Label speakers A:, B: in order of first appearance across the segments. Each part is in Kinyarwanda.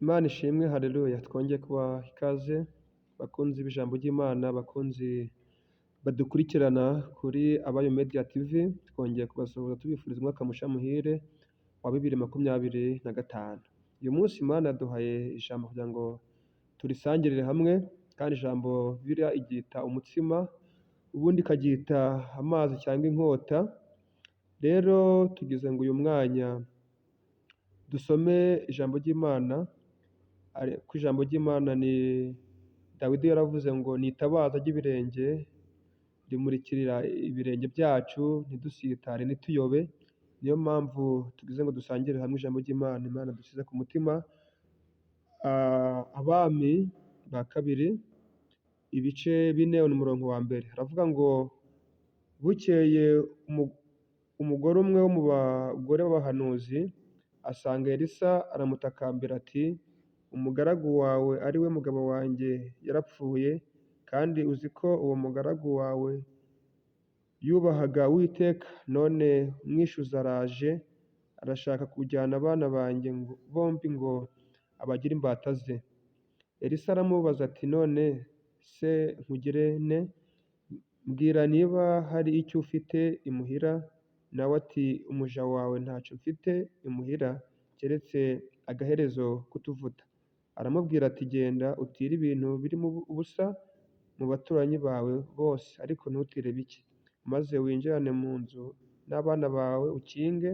A: Imana ishimwe haleluya, twongeye kubaha ikaze bakunzi b'ijambo ry'Imana, bakunzi badukurikirana kuri Abayo Media TV, twongeye kubasuhuza tubifuriza umwaka musha muhire wa 2025. Uyu munsi Imana yaduhaye ijambo kugira ngo turisangirire hamwe, kandi ijambo Bibiliya iryita umutsima, ubundi ikaryita amazi cyangwa inkota. Rero tugize ngo uyu mwanya dusome ijambo ry'Imana, ku ijambo ry'Imana ni Dawidi yaravuze ngo ni itabaza ry'ibirenge rimurikirira ibirenge byacu, ntidusitare ntituyobe. Niyo mpamvu tugize ngo dusangire hamwe ijambo ry'Imana Imana dusize ku mutima. Abami ba kabiri ibice 4 umurongo wa mbere haravuga ngo bukeye umugore umwe wo mu bagore b'abahanuzi asanga Elisa, aramutakambira ati umugaragu wawe ari we mugabo wanjye yarapfuye, kandi uzi ko uwo mugaragu wawe yubahaga Uwiteka, none umwishuza araje arashaka kujyana abana banjye bombi ngo abagire imbata ze. Elisa aramubaza ati none se nkugire nte? Mbwira niba hari icyo ufite imuhira. Nawe ati umuja wawe ntacyo mfite imuhira keretse agaherezo k'utuvuta. Aramubwira ati genda utire ibintu birimo ubusa mu baturanyi bawe bose, ariko ntutire bike, maze winjirane mu nzu n'abana bawe ukinge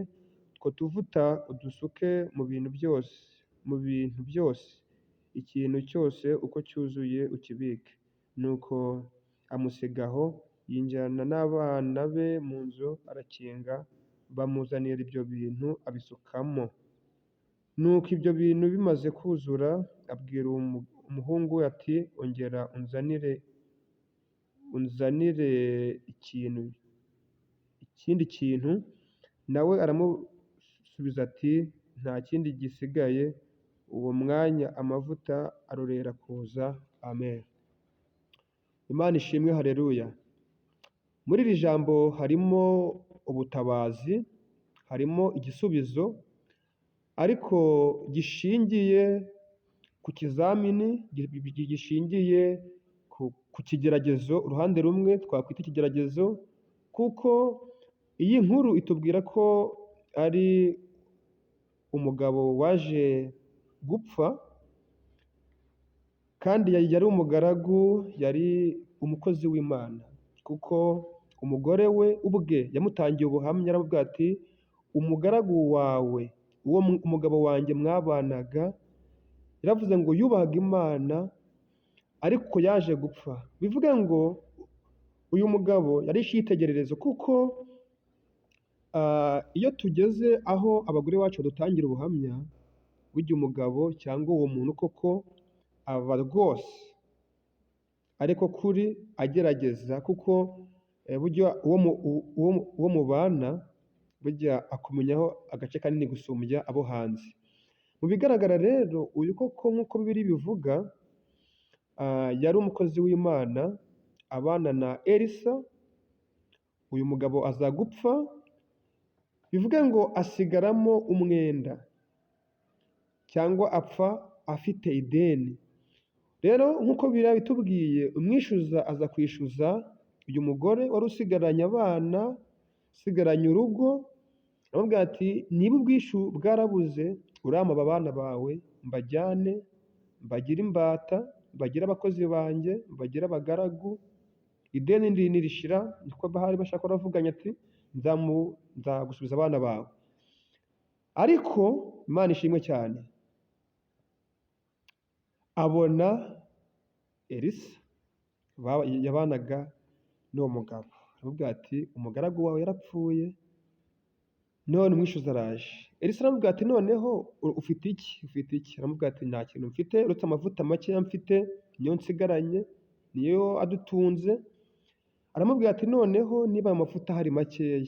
A: utwo tuvuta udusuke mu bintu byose, ikintu cyose uko cyuzuye ukibike. Nuko amusigaho, yinjirana n'abana be mu nzu arakinga, bamuzanira ibyo bintu abisukamo. Nuko ibyo bintu bimaze kuzura, abwira umuhungu we ati ongera unzanire ikindi kintu. Nawe aramusubiza ati nta kindi gisigaye. Uwo mwanya amavuta arorera kuza. Amen. Imana ishimwe haleluya. Muri iri jambo harimo ubutabazi, harimo igisubizo, ariko gishingiye ku kizamini, gishingiye ku kigeragezo. Uruhande rumwe twakwita ikigeragezo, kuko iyi nkuru itubwira ko ari umugabo waje gupfa, kandi yari umugaragu, yari umukozi w'Imana, kuko umugore we ubwe yamutangiye ubuhamya, aramubwira ati umugaragu wawe, uwo umugabo wanjye mwabanaga, yaravuze ngo yubahaga Imana ariko yaje gupfa. Bivuga ngo uyu mugabo yari icyitegererezo, kuko iyo tugeze aho abagore bacu badutangira ubuhamya, burya umugabo cyangwa uwo muntu koko aba rwose ariko kuri agerageza, kuko burya uwo mubana burya akumenyaho agace kanini gusumbya abo hanze. Mu bigaragara rero uyu koko nk'uko Bibiliya bivuga, yari umukozi w'Imana abana na Elisa. Uyu mugabo aza gupfa, bivuga ngo asigaramo umwenda cyangwa apfa afite ideni. Rero nk'uko Bibiliya bitubwiye, umwishyuza aza kwishyuza uyu mugore wari usigaranye abana, usigaranye urugo. Aramubwira ati niba ubwishyu bwarabuze, urampa aba bana bawe mbajyane, mbagire imbata, mbagire abakozi banjye, mbagire abagaragu, ideni nirishira. Niko bahari bashaka baravuganye ati nzagusubiza abana bawe. Ariko Imana ishimwe cyane, abona Elisa yabanaga n'uwo mugabo. Aramubwira ati umugaragu wawe yarapfuye, none umwishyuza araje. Elisa aramubwira ati noneho ufite iki? Aramubwira ati nta kintu mfite uretse amavuta makeya mfite, niyo nsigaranye, niyo adutunze. Aramubwira ati noneho niba ayo mavuta hari makeya,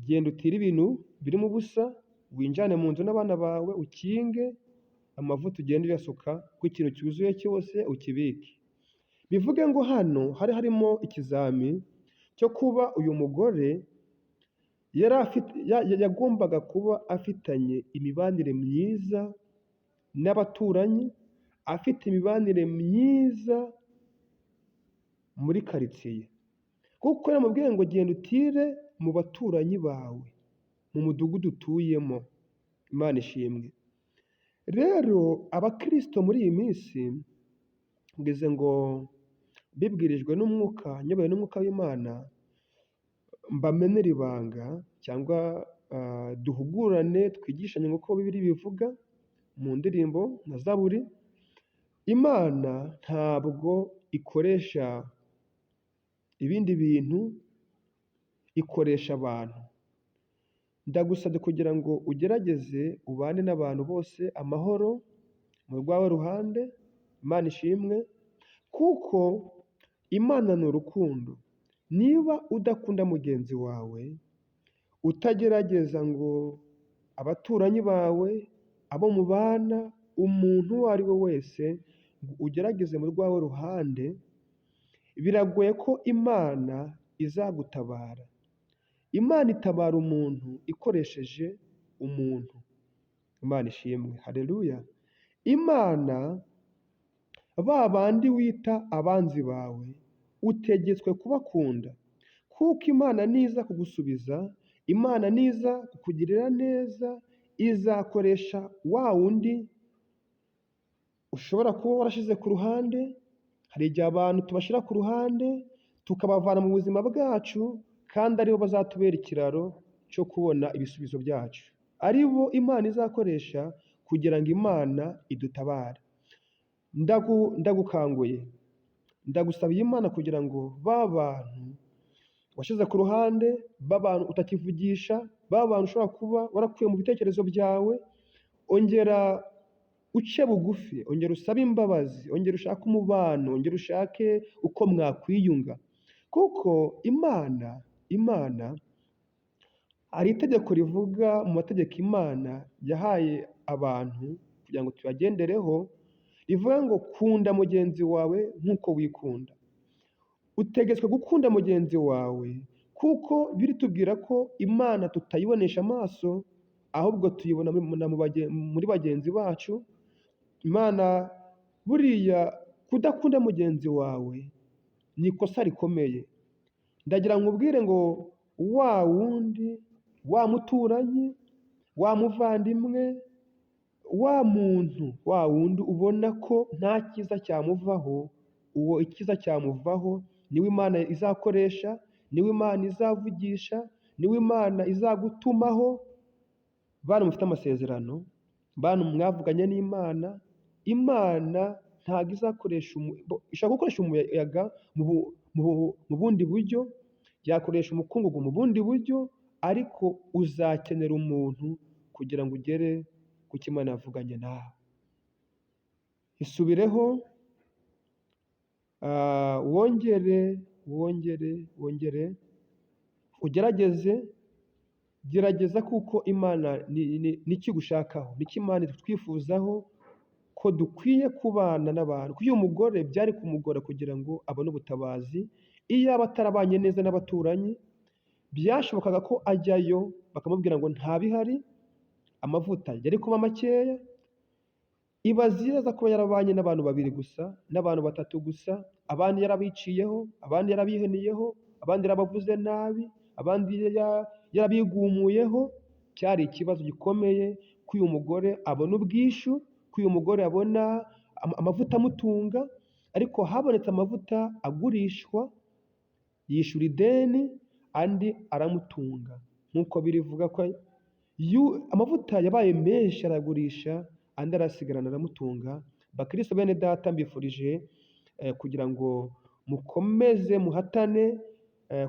A: genda utire ibintu birimo ubusa, winjane mu nzu n'abana bawe ukinge, amavuta ugenda uyasuka ku ikintu cyuzuye cyose ukibike. Bivuge ngo hano harimo ikizami cyo kuba uyu mugore yagombaga kuba afitanye imibanire myiza n'abaturanyi, afite imibanire myiza muri karitsiye. Kuko yaramubwiye ngo genda utire mu baturanyi bawe, mu mudugudu utuyemo. Imana ishimwe. Rero abakirisito muri iyi minsi ngeze ngo bibwirijwe n'umwuka, nyobowe n'umwuka w'Imana, mbamenere ibanga cyangwa duhugurane, twigishanye nk'uko Bibiliya bivuga mu ndirimbo na Zaburi. Imana ntabwo ikoresha ibindi bintu, ikoresha abantu. Ndagusabye kugira ngo ugerageze ubane n'abantu bose amahoro mu rwawe ruhande. Imana ishimwe, kuko Imana ni urukundo. Niba udakunda mugenzi wawe, utagerageza ngo abaturanyi bawe, abo mubana, umuntu uwo ari we wese ngo ugerageze mu rwawe ruhande, biragoye ko Imana izagutabara. Imana itabara umuntu ikoresheje umuntu. Imana ishimwe, haleluya. Imana, ba bandi wita abanzi bawe, utegetswe kubakunda, kuko Imana niza kugusubiza, Imana niza kukugirira neza, izakoresha wa wundi ushobora kuba warashyize ku ruhande. Hari igihe abantu tubashyira ku ruhande tukabavana mu buzima bwacu, kandi aribo bazatubera ikiraro cyo kubona ibisubizo byacu, aribo Imana izakoresha kugira ngo Imana idutabare. Ndagukanguye, ndagusabiye Imana kugira ngo ba bantu washyize ku ruhande, ba bantu utakivugisha, ba bantu ushobora kuba warakuye mu bitekerezo byawe, ongera uce bugufi, ongera usabe imbabazi, ongera ushake umubano, ongera ushake uko mwakwiyunga. Kuko Imana hari itegeko rivuga mu mategeko Imana yahaye abantu kugira ngo tuyagendereho, rivuga ngo kunda mugenzi wawe nk'uko wikunda. Utegetswe gukunda mugenzi wawe, kuko biritubwira ko Imana tutayibonesha amaso, ahubwo tuyibona muri bagenzi bacu. Imana buriya kudakunda mugenzi wawe ni ikosa rikomeye. Ndagira ngo nkubwire ngo wa wundi, wa muturanyi, wa muvandimwe, wa muntu, wa wundi ubona ko nta cyiza cyamuvaho, uwo icyiza cyamuvaho niwe Imana izakoresha, niwe Imana izavugisha, niwe Imana izagutumaho. Bantu mufite amasezerano, bantu mwavuganye n'Imana, Imana ntabwo izakoresha ishaka gukoresha umuyaga mu bundi buryo, yakoresha umukungugu mu bundi buryo, ariko uzakenera umuntu kugira ngo ugere ku cyo Imana yavuganye nawe. Isubireho, wongere gerageza, kuko Imana nicyo igushakaho, nicyo Imana itwifuzaho, ko dukwiye kubana n'abantu. Kuko uyu mugore byari kumugora kugira ngo abone ubutabazi. Iyo aba atarabanye neza n'abaturanyi, byashobokaga ko ajyayo bakamubwira ngo ntabihari, amavuta yari kuba makeya. Ibaziza kuba yarabanye n'abantu babiri gusa, n'abantu batatu gusa, abandi yarabiciyeho, abandi yarabiheniyeho, abandi yarabavuze nabi, abandi yarabigumuyeho. Cyari ikibazo gikomeye ko uyu mugore abona ubwishyu, ko uyu mugore abona amavuta amutunga. Ariko habonetse amavuta agurishwa, yishyura ideni, andi aramutunga. Nk'uko birivuga ko amavuta yabaye menshi, aragurisha, andi arasigarana aramutunga. Bakristo bene data, mbifurije kugira ngo mukomeze muhatane.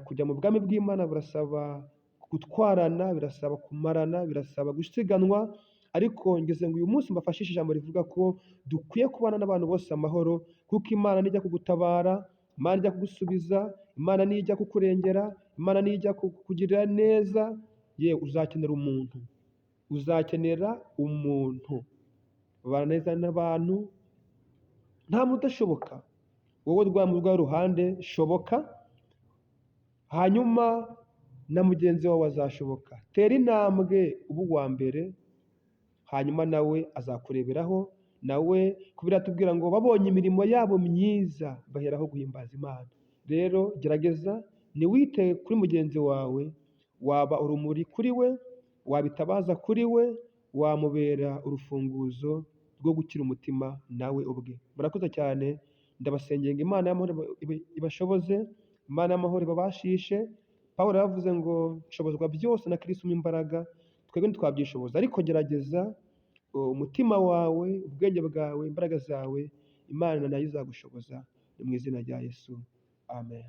A: Kujya mu bwami bw'Imana birasaba gutwarana, birasaba kumarana, birasaba gusiganwa. Ariko ngeze ngo uyu munsi mbafashishe ijambo rivuga ko dukwiye kubana n'abantu bose amahoro, kuko Imana nijya kugutabara, Imana nijya kugusubiza, Imana nijya kukurengera, Imana nijya kukugirira neza, yewe uzakenera umuntu, uzakenera umuntu. Ubana neza n'abantu, nta mudashoboka. Wowe rwa ruhande shoboka, hanyuma na mugenzi wawe azashoboka. Tera intambwe uba uwa mbere, hanyuma nawe azakureberaho, nawe kubera atubwira ngo babonye imirimo yabo myiza baheraho guhimbaza Imana. Rero gerageza ntiwite kuri mugenzi wawe, waba urumuri kuri we, wabitabaza kuri we, wamubera urufunguzo rwo gukira umutima nawe ubwe. Murakoze cyane, ndabasengera ngo Imana y'amahoro ibashoboze, Imana y'amahoro ibabashishe. Pawulo yaravuze ngo nshobozwa byose na Kristo umpa imbaraga, twebwe ntitwabyishoboza, ariko gerageza umutima wawe, ubwenge bwawe, imbaraga zawe, Imana nayo izagushoboza. Ni mu izina rya Yesu, amen.